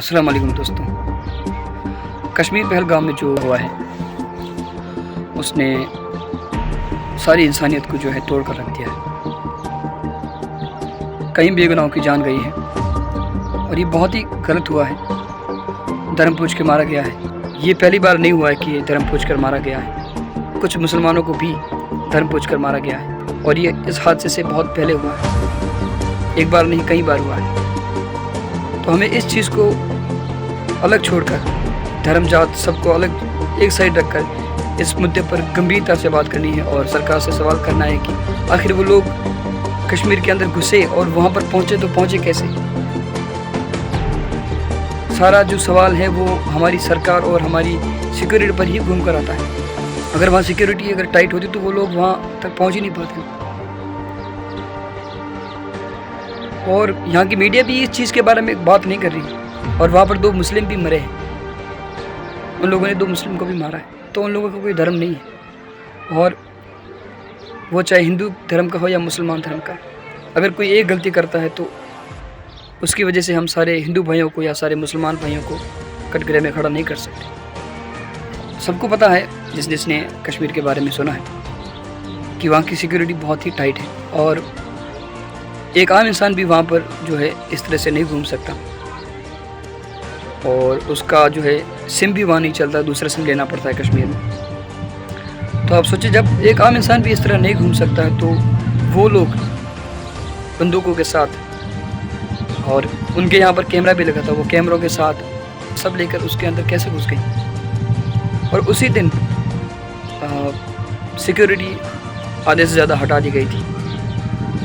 अस्सलाम वालेकुम दोस्तों। कश्मीर पहलगाम में जो हुआ है उसने सारी इंसानियत को जो है तोड़ कर रख दिया है। कई बेगुनाहों की जान गई है और ये बहुत ही गलत हुआ है। धर्म पूछ के मारा गया है। ये पहली बार नहीं हुआ है कि धर्म पूछ कर मारा गया है। कुछ मुसलमानों को भी धर्म पूछ कर मारा गया है और ये इस हादसे से बहुत पहले हुआ है। एक बार नहीं कई बार हुआ है। तो हमें इस चीज़ को अलग छोड़कर धर्म जात सबको अलग एक साइड रखकर इस मुद्दे पर गंभीरता से बात करनी है और सरकार से सवाल करना है कि आखिर वो लोग कश्मीर के अंदर घुसे और वहाँ पर पहुँचे तो पहुँचे कैसे। सारा जो सवाल है वो हमारी सरकार और हमारी सिक्योरिटी पर ही घूम कर आता है। अगर वहाँ सिक्योरिटी अगर टाइट होती तो वो लोग वहाँ तक पहुँच ही नहीं पाते। और यहाँ की मीडिया भी इस चीज़ के बारे में बात नहीं कर रही। और वहाँ पर 2 मुस्लिम भी मरे हैं। उन लोगों ने 2 मुस्लिम को भी मारा है। तो उन लोगों का कोई धर्म नहीं है और वो चाहे हिंदू धर्म का हो या मुसलमान धर्म का। अगर कोई एक गलती करता है तो उसकी वजह से हम सारे हिंदू भाइयों को या सारे मुसलमान भाइयों को कटघरे में खड़ा नहीं कर सकते। सबको पता है जिसने कश्मीर के बारे में सुना है कि वहाँ की सिक्योरिटी बहुत ही टाइट है और एक आम इंसान भी वहाँ पर जो है इस तरह से नहीं घूम सकता और उसका जो है सिम भी वहाँ नहीं चलता, दूसरा सिम लेना पड़ता है कश्मीर में। तो आप सोचिए जब एक आम इंसान भी इस तरह नहीं घूम सकता है तो वो लोग बंदूकों के साथ और उनके यहाँ पर कैमरा भी लगा था, वो कैमरों के साथ सब लेकर उसके अंदर कैसे घुस गई। और उसी दिन सिक्योरिटी आधे से ज़्यादा हटा दी गई थी।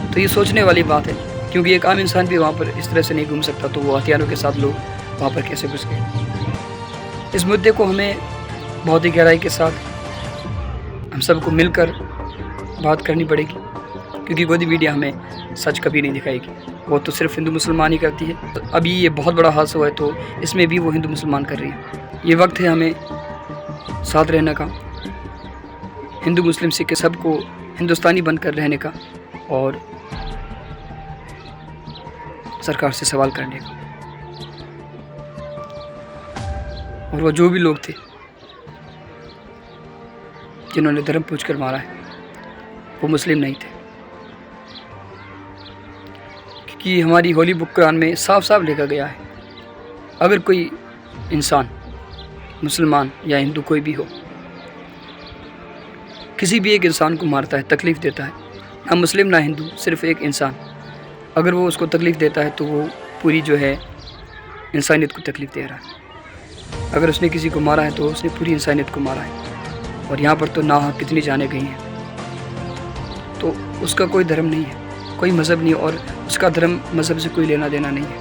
तो ये सोचने वाली बात है क्योंकि एक आम इंसान भी वहाँ पर इस तरह से नहीं घूम सकता तो वो हथियारों के साथ लोग वहाँ पर कैसे घुस गए। इस मुद्दे को हमें बहुत ही गहराई के साथ हम सबको मिलकर बात करनी पड़ेगी क्योंकि गोदी मीडिया हमें सच कभी नहीं दिखाएगी। वो तो सिर्फ हिंदू मुसलमान ही करती है। तो अभी ये बहुत बड़ा हादसा हुआ है तो इसमें भी वो हिंदू मुसलमान कर रही है। ये वक्त है हमें साथ रहने का, हिंदू मुस्लिम सिख सबको हिंदुस्तानी बनकर रहने का और सरकार से सवाल करने का। और वो जो भी लोग थे जिन्होंने धर्म पूछकर मारा है वो मुस्लिम नहीं थे क्योंकि हमारी होली बुक कुरान में साफ साफ लिखा गया है अगर कोई इंसान मुसलमान या हिंदू कोई भी हो किसी भी एक इंसान को मारता है, तकलीफ़ देता है, ना मुस्लिम ना हिंदू, सिर्फ एक इंसान अगर वो उसको तकलीफ़ देता है तो वो पूरी जो है इंसानियत को तकलीफ़ दे रहा है। अगर उसने किसी को मारा है तो उसने पूरी इंसानियत को मारा है। और यहाँ पर तो नाहक कितनी जाने गई हैं। तो उसका कोई धर्म नहीं है, कोई मज़हब नहीं और उसका धर्म मज़हब से कोई लेना देना नहीं है।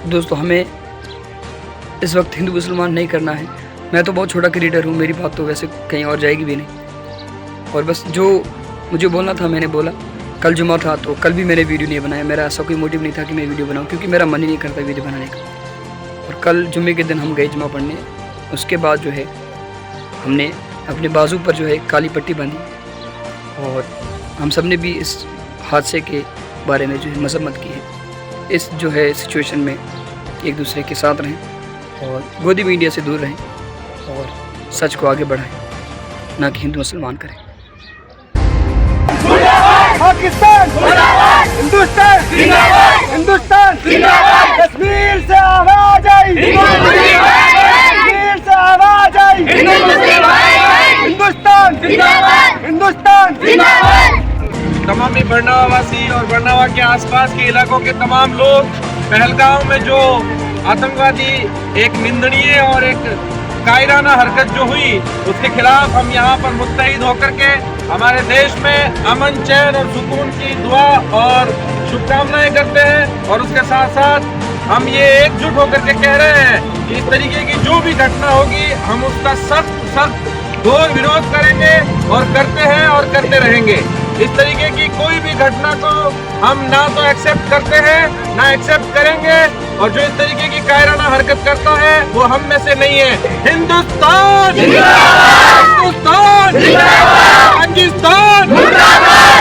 तो दोस्तों हमें इस वक्त हिंदू मुसलमान नहीं करना है। मैं तो बहुत छोटा क्रिएटर हूँ, मेरी बात तो वैसे कहीं और जाएगी भी नहीं। और बस जो मुझे बोलना था मैंने बोला। कल जुमा था तो कल भी मैंने वीडियो नहीं बनाया। मेरा ऐसा कोई मोटिव नहीं था कि मैं वीडियो बनाऊँ क्योंकि मेरा मन ही नहीं करता वीडियो बनाने का। और कल जुम्मे के दिन हम गए जुमा पढ़ने। उसके बाद जो है हमने अपने बाजू पर जो है काली पट्टी बांधी और हम सब ने भी इस हादसे के बारे में जो है मजम्मत की है। इस जो है सिचुएशन में एक दूसरे के साथ रहें और गोदी मीडिया से दूर रहें और सच को आगे बढ़ाएं, ना कि हिंदू मुसलमान करें। पाकिस्तान हिंदुस्तान हिंदुस्तान कश्मीर से आवाज आई, कश्मीर से आवाज आई, हिंदुस्तान हिंदुस्तान। तमामी बरनावा वासी और बरनावा के आसपास के इलाकों के तमाम लोग पहलगाम में जो आतंकवादी एक निंदनीय और एक कायराना हरकत जो हुई उसके खिलाफ हम यहाँ पर मुत्तहिद होकर के हमारे देश में अमन, चैन और सुकून की दुआ और शुभकामनाएं करते हैं। और उसके साथ साथ हम ये एकजुट होकर के कह रहे हैं कि इस तरीके की जो भी घटना होगी हम उसका सख्त घोर विरोध करेंगे और करते हैं और करते रहेंगे। इस तरीके की कोई भी घटना को हम ना तो एक्सेप्ट करते हैं ना एक्सेप्ट करेंगे और जो इस तरीके की कायराना हरकत करता है वो हम में से नहीं है। हिंदुस्तान हिंदुस्तान पाकिस्तान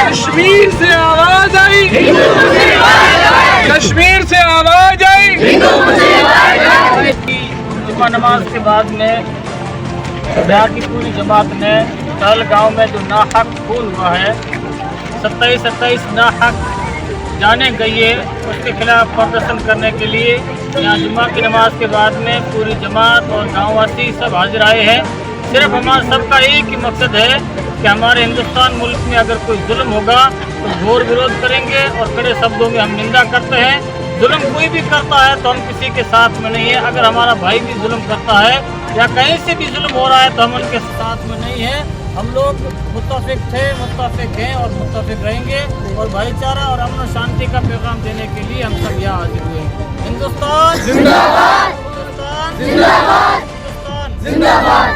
कश्मीर से आवाज आई, कश्मीर से आवाज आई। नमाज के बाद में बिहार की पूरी जमात ने पहलगांव में जो नाहक खून हुआ है 27 नाहक जाने गई है, उसके खिलाफ प्रदर्शन करने के लिए यहाँ जुम्मा की नमाज के बाद में पूरी जमात और गांववासी सब हाजिर आए हैं। सिर्फ हमारा सबका एक ही मकसद है कि हमारे हिंदुस्तान मुल्क में अगर कोई जुल्म होगा तो घोर विरोध करेंगे और कड़े शब्दों में हम निंदा करते हैं। जुल्म कोई भी करता है तो हम किसी के साथ में नहीं है। अगर हमारा भाई भी जुल्म करता है या कहीं से भी जुल्म हो रहा है तो हम उनके साथ में नहीं है। हम लोग मुत्तफिक थे, मुत्तफिक हैं और मुत्तफिक रहेंगे और भाईचारा और अमन और शांति का पैगाम देने के लिए हम सब यहाँ हाजिर हुए हैं। हिंदुस्तान जिंदाबाद, हिंदुस्तान जिंदाबाद, हिंदुस्तान जिंदाबाद।